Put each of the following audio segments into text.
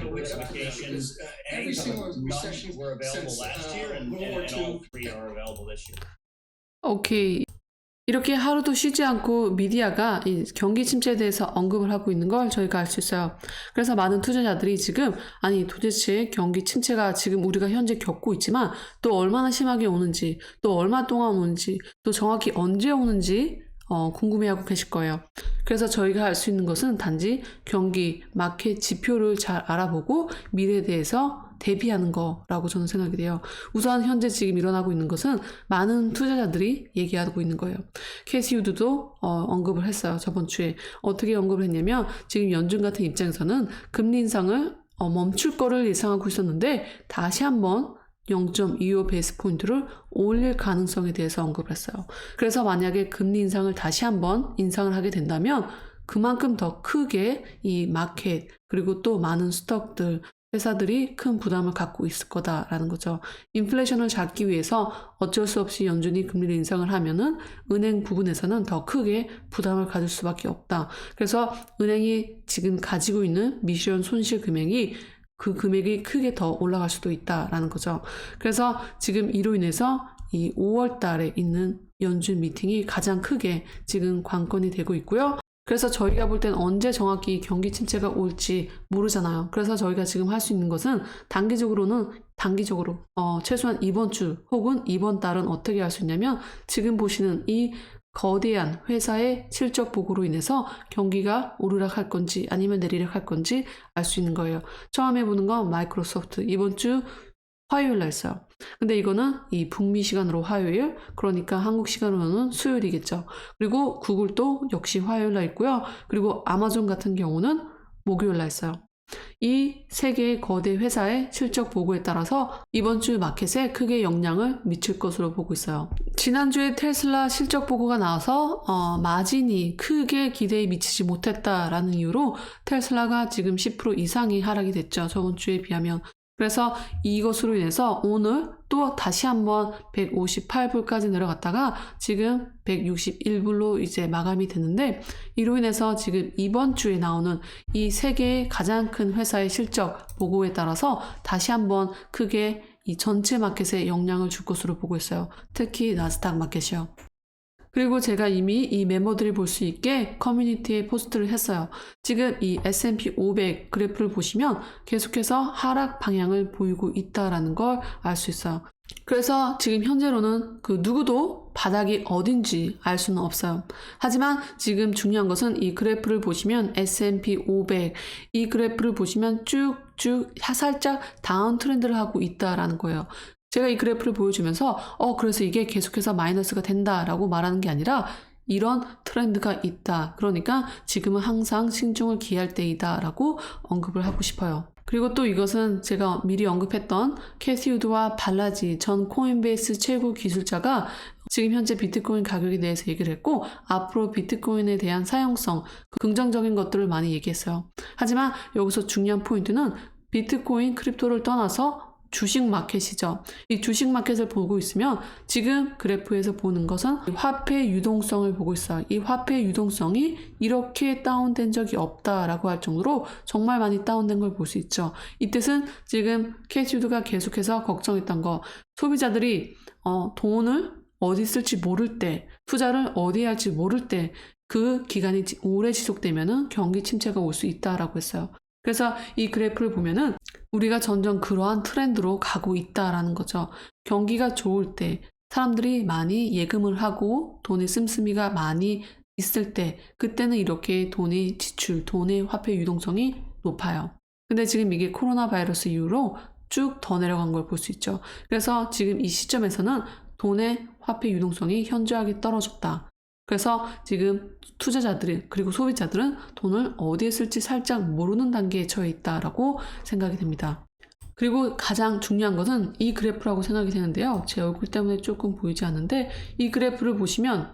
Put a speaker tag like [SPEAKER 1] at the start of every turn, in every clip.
[SPEAKER 1] diversification. Every single recession were available last year, and all three are available this year.
[SPEAKER 2] 오케이. 이렇게 하루도 쉬지 않고 미디어가 이 경기 침체에 대해서 언급을 하고 있는 걸 저희가 알 수 있어요. 그래서 많은 투자자들이 지금 아니 도대체 경기 침체가 지금 우리가 현재 겪고 있지만 또 얼마나 심하게 오는지 또 얼마 동안 오는지 또 정확히 언제 오는지 궁금해하고 계실 거예요. 그래서 저희가 할 수 있는 것은 단지 경기, 마켓 지표를 잘 알아보고 미래에 대해서 대비하는 거라고 저는 생각이 돼요. 우선 현재 지금 일어나고 있는 것은 많은 투자자들이 얘기하고 있는 거예요. 캐시 우드도 언급을 했어요. 저번 주에. 어떻게 언급을 했냐면 지금 연준 같은 입장에서는 금리 인상을 멈출 거를 예상하고 있었는데 다시 한번 0.25 베이스 포인트를 올릴 가능성에 대해서 언급을 했어요. 그래서 만약에 금리 인상을 다시 한번 인상을 하게 된다면 그만큼 더 크게 이 마켓 그리고 또 많은 스톡들 회사들이 큰 부담을 갖고 있을 거다라는 거죠. 인플레이션을 잡기 위해서 어쩔 수 없이 연준이 금리를 인상을 하면은 은행 부분에서는 더 크게 부담을 가질 수밖에 없다. 그래서 은행이 지금 가지고 있는 미션 손실 금액이 그 금액이 크게 더 올라갈 수도 있다라는 거죠. 그래서 지금 이로 인해서 이 5월 달에 있는 연준 미팅이 가장 크게 지금 관건이 되고 있고요. 그래서 저희가 볼 때는 언제 정확히 경기 침체가 올지 모르잖아요. 그래서 저희가 지금 할 수 있는 것은 단기적으로 최소한 이번 주 혹은 이번 달은 어떻게 할 수 있냐면 지금 보시는 이 거대한 회사의 실적 보고로 인해서 경기가 오르락할 건지 아니면 내리락할 건지 알 수 있는 거예요. 처음 해보는 건 마이크로소프트 이번 주 화요일 날 있어요. 근데 이거는 이 북미 시간으로 화요일, 그러니까 한국 시간으로는 수요일이겠죠. 그리고 구글도 역시 화요일 날 있고요. 그리고 아마존 같은 경우는 목요일 날 있어요. 이 세 개의 거대 회사의 실적 보고에 따라서 이번 주 마켓에 크게 영향을 미칠 것으로 보고 있어요. 지난주에 테슬라 실적 보고가 나와서 마진이 크게 기대에 미치지 못했다라는 이유로 테슬라가 지금 10% 이상이 하락이 됐죠. 저번 주에 비하면. 그래서 이것으로 인해서 오늘 또 다시 한번 158불까지 내려갔다가 지금 161불로 이제 마감이 됐는데 이로 인해서 지금 이번 주에 나오는 이 세 개의 가장 큰 회사의 실적 보고에 따라서 다시 한번 크게 이 전체 마켓에 영향을 줄 것으로 보고 있어요. 특히 나스닥 마켓이요. 그리고 제가 이미 이 멤버들이 볼 수 있게 커뮤니티에 포스트를 했어요. 지금 이 S&P 500 그래프를 보시면 계속해서 하락 방향을 보이고 있다는 걸 알 수 있어요. 그래서 지금 현재로는 그 누구도 바닥이 어딘지 알 수는 없어요. 하지만 지금 중요한 것은 이 그래프를 보시면 S&P 500 이 그래프를 보시면 쭉쭉 살짝 다운 트렌드를 하고 있다라는 거예요. 제가 이 그래프를 보여주면서 그래서 이게 계속해서 마이너스가 된다라고 말하는 게 아니라 이런 트렌드가 있다. 그러니까 지금은 항상 신중을 기할 때이다 라고 언급을 하고 싶어요. 그리고 또 이것은 제가 미리 언급했던 캐시 우드와 발라지 전 코인베이스 최고 기술자가 지금 현재 비트코인 가격에 대해서 얘기를 했고 앞으로 비트코인에 대한 사용성, 긍정적인 것들을 많이 얘기했어요. 하지만 여기서 중요한 포인트는 비트코인, 크립토를 떠나서 주식 마켓이죠. 이 주식 마켓을 보고 있으면 지금 그래프에서 보는 것은 화폐 유동성을 보고 있어요. 이 화폐 유동성이 이렇게 다운된 적이 없다라고 할 정도로 정말 많이 다운된 걸 볼 수 있죠. 이 뜻은 지금 캐시우드가 계속해서 걱정했던 거, 소비자들이 돈을 어디 쓸지 모를 때, 투자를 어디에 할지 모를 때 그 기간이 오래 지속되면은 경기 침체가 올 수 있다라고 했어요. 그래서 이 그래프를 보면은 우리가 점점 그러한 트렌드로 가고 있다라는 거죠. 경기가 좋을 때 사람들이 많이 예금을 하고 돈의 씀씀이가 많이 있을 때 그때는 이렇게 돈의 지출, 돈의 화폐 유동성이 높아요. 근데 지금 이게 코로나 바이러스 이후로 쭉 더 내려간 걸 볼 수 있죠. 그래서 지금 이 시점에서는 돈의 화폐 유동성이 현저하게 떨어졌다. 그래서 지금 투자자들은 그리고 소비자들은 돈을 어디에 쓸지 살짝 모르는 단계에 처해 있다라고 생각이 됩니다. 그리고 가장 중요한 것은 이 그래프라고 생각이 되는데요. 제 얼굴 때문에 조금 보이지 않는데 이 그래프를 보시면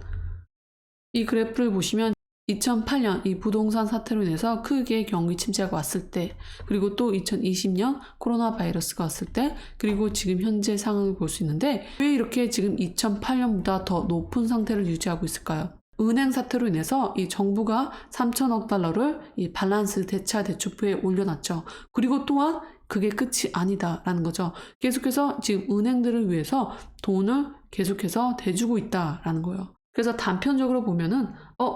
[SPEAKER 2] 2008년 이 부동산 사태로 인해서 크게 경기 침체가 왔을 때 그리고 또 2020년 코로나 바이러스가 왔을 때 그리고 지금 현재 상황을 볼 수 있는데 왜 이렇게 지금 2008년보다 더 높은 상태를 유지하고 있을까요? 은행 사태로 인해서 이 정부가 3천억 달러를 이 밸런스 대차 대출부에 올려놨죠. 그리고 또한 그게 끝이 아니다라는 거죠. 계속해서 지금 은행들을 위해서 돈을 계속해서 대주고 있다라는 거예요. 그래서 단편적으로 보면은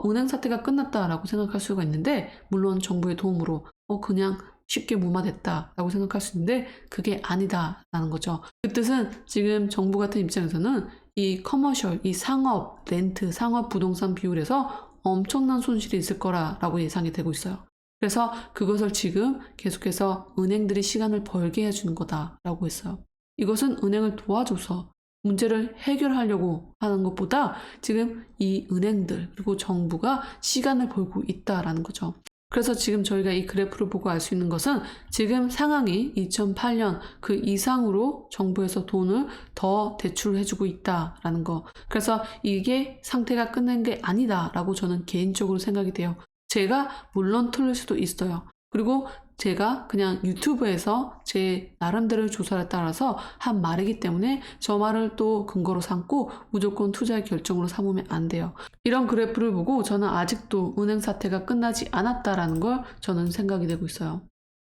[SPEAKER 2] 은행 사태가 끝났다라고 생각할 수가 있는데, 물론 정부의 도움으로 그냥 쉽게 무마됐다라고 생각할 수 있는데 그게 아니다라는 거죠. 그 뜻은 지금 정부 같은 입장에서는 이 커머셜, 이 상업, 렌트, 상업 부동산 비율에서 엄청난 손실이 있을 거라고 예상이 되고 있어요. 그래서 그것을 지금 계속해서 은행들이 시간을 벌게 해주는 거다라고 했어요. 이것은 은행을 도와줘서 문제를 해결하려고 하는 것보다 지금 이 은행들 그리고 정부가 시간을 벌고 있다라는 거죠. 그래서 지금 저희가 이 그래프를 보고 알 수 있는 것은 지금 상황이 2008년 그 이상으로 정부에서 돈을 더 대출해주고 있다라는 거. 그래서 이게 상태가 끝난 게 아니다라고 저는 개인적으로 생각이 돼요. 제가 물론 틀릴 수도 있어요. 그리고 제가 그냥 유튜브에서 제 나름대로 조사를 따라서 한 말이기 때문에 저 말을 또 근거로 삼고 무조건 투자의 결정으로 삼으면 안 돼요. 이런 그래프를 보고 저는 아직도 은행 사태가 끝나지 않았다라는 걸 저는 생각이 되고 있어요.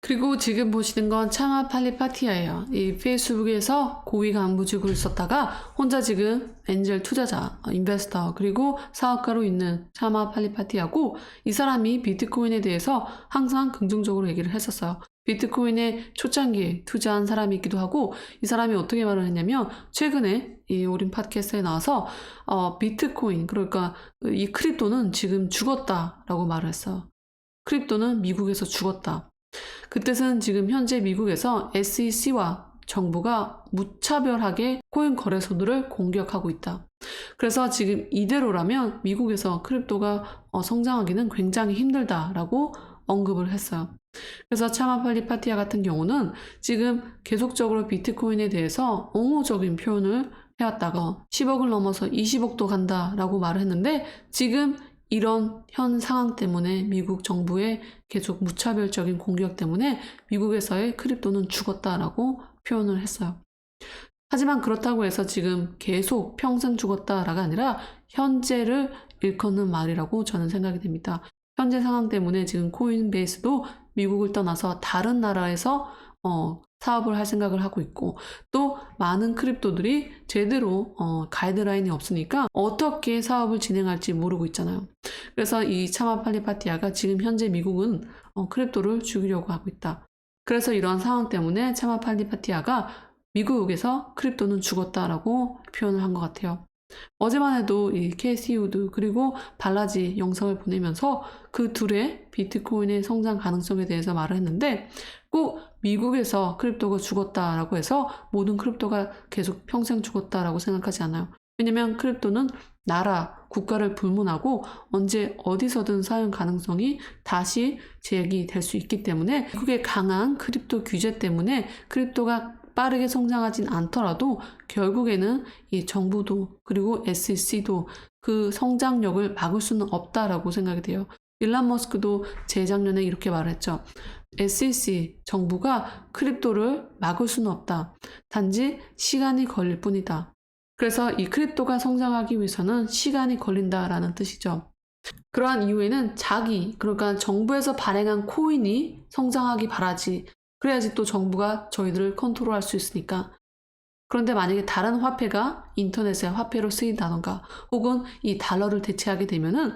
[SPEAKER 2] 그리고 지금 보시는 건 차마 팔리파티아예요. 이 페이스북에서 고위 간부직으로 있었다가 혼자 지금 엔젤 투자자, 인베스터 그리고 사업가로 있는 차마 팔리파티아고, 이 사람이 비트코인에 대해서 항상 긍정적으로 얘기를 했었어요. 비트코인에 초창기에 투자한 사람이기도 하고, 이 사람이 어떻게 말을 했냐면 최근에 이 오린 팟캐스트에 나와서 비트코인, 그러니까 이 크립토는 지금 죽었다라고 말을 했어요. 크립토는 미국에서 죽었다. 그 뜻은 지금 현재 미국에서 SEC와 정부가 무차별하게 코인 거래소들을 공격하고 있다. 그래서 지금 이대로라면 미국에서 크립토가 성장하기는 굉장히 힘들다라고 언급을 했어요. 그래서 차마 팔리파티아 같은 경우는 지금 계속적으로 비트코인에 대해서 옹호적인 표현을 해왔다가 10억을 넘어서 20억도 간다라고 말을 했는데, 지금 이런 현 상황 때문에 미국 정부의 계속 무차별적인 공격 때문에 미국에서의 크립토는 죽었다라고 표현을 했어요. 하지만 그렇다고 해서 지금 계속 평생 죽었다라가 아니라 현재를 일컫는 말이라고 저는 생각이 됩니다. 현재 상황 때문에 지금 코인베이스도 미국을 떠나서 다른 나라에서 사업을 할 생각을 하고 있고, 또 많은 크립토들이 제대로 가이드라인이 없으니까 어떻게 사업을 진행할지 모르고 있잖아요. 그래서 이 차마 팔리파티아가 지금 현재 미국은 크립토를 죽이려고 하고 있다. 그래서 이러한 상황 때문에 차마 팔리파티아가 미국에서 크립토는 죽었다라고 표현을 한 것 같아요. 어제만 해도 이 캐시 우드 그리고 발라지 영상을 보내면서 그 둘의 비트코인의 성장 가능성에 대해서 말을 했는데, 꼭 미국에서 크립토가 죽었다라고 해서 모든 크립토가 계속 평생 죽었다라고 생각하지 않아요. 왜냐면 크립토는 나라, 국가를 불문하고 언제 어디서든 사용 가능성이 다시 재개될 수 있기 때문에, 미국의 강한 크립토 규제 때문에 크립토가 빠르게 성장하진 않더라도 결국에는 이 정부도 그리고 SEC도 그 성장력을 막을 수는 없다라고 생각이 돼요. 일론 머스크도 재작년에 이렇게 말했죠. SEC, 정부가 크립토를 막을 수는 없다. 단지 시간이 걸릴 뿐이다. 그래서 이 크립토가 성장하기 위해서는 시간이 걸린다라는 뜻이죠. 그러한 이유에는 그러니까 정부에서 발행한 코인이 성장하기 바라지. 그래야지 또 정부가 저희들을 컨트롤할 수 있으니까. 그런데 만약에 다른 화폐가 인터넷의 화폐로 쓰인다던가 혹은 이 달러를 대체하게 되면은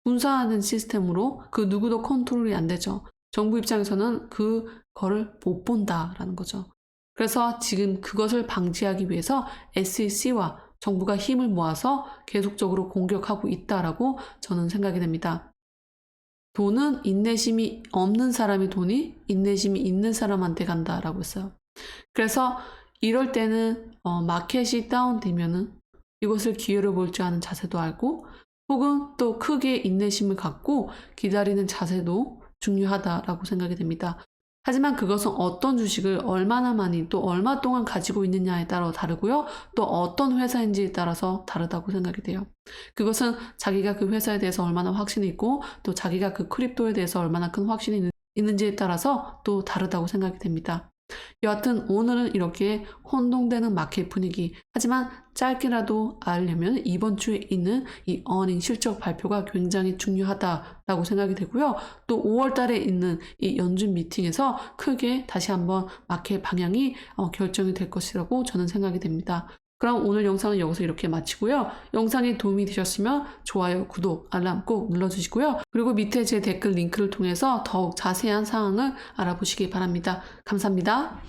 [SPEAKER 2] 분산하는 시스템으로 그 누구도 컨트롤이 안 되죠. 정부 입장에서는 그거를 못 본다라는 거죠. 그래서 지금 그것을 방지하기 위해서 SEC와 정부가 힘을 모아서 계속적으로 공격하고 있다라고 저는 생각이 됩니다. 돈은 인내심이 없는 사람의 돈이 인내심이 있는 사람한테 간다라고 했어요. 그래서 이럴 때는 마켓이 다운되면은 이것을 기회로 볼 줄 아는 자세도 알고, 혹은 또 크게 인내심을 갖고 기다리는 자세도 중요하다라고 생각이 됩니다. 하지만 그것은 어떤 주식을 얼마나 많이 또 얼마 동안 가지고 있느냐에 따라 다르고요. 또 어떤 회사인지에 따라서 다르다고 생각이 돼요. 그것은 자기가 그 회사에 대해서 얼마나 확신이 있고 또 자기가 그 크립토에 대해서 얼마나 큰 확신이 있는지에 따라서 또 다르다고 생각이 됩니다. 여하튼 오늘은 이렇게 혼동되는 마켓 분위기. 하지만 짧게라도 알려면 이번 주에 있는 이 어닝 실적 발표가 굉장히 중요하다라고 생각이 되고요. 또 5월 달에 있는 이 연준 미팅에서 크게 다시 한번 마켓 방향이 결정이 될 것이라고 저는 생각이 됩니다. 그럼 오늘 영상은 여기서 이렇게 마치고요. 영상이 도움이 되셨으면 좋아요, 구독, 알람 꼭 눌러주시고요. 그리고 밑에 제 댓글 링크를 통해서 더욱 자세한 사항을 알아보시기 바랍니다. 감사합니다.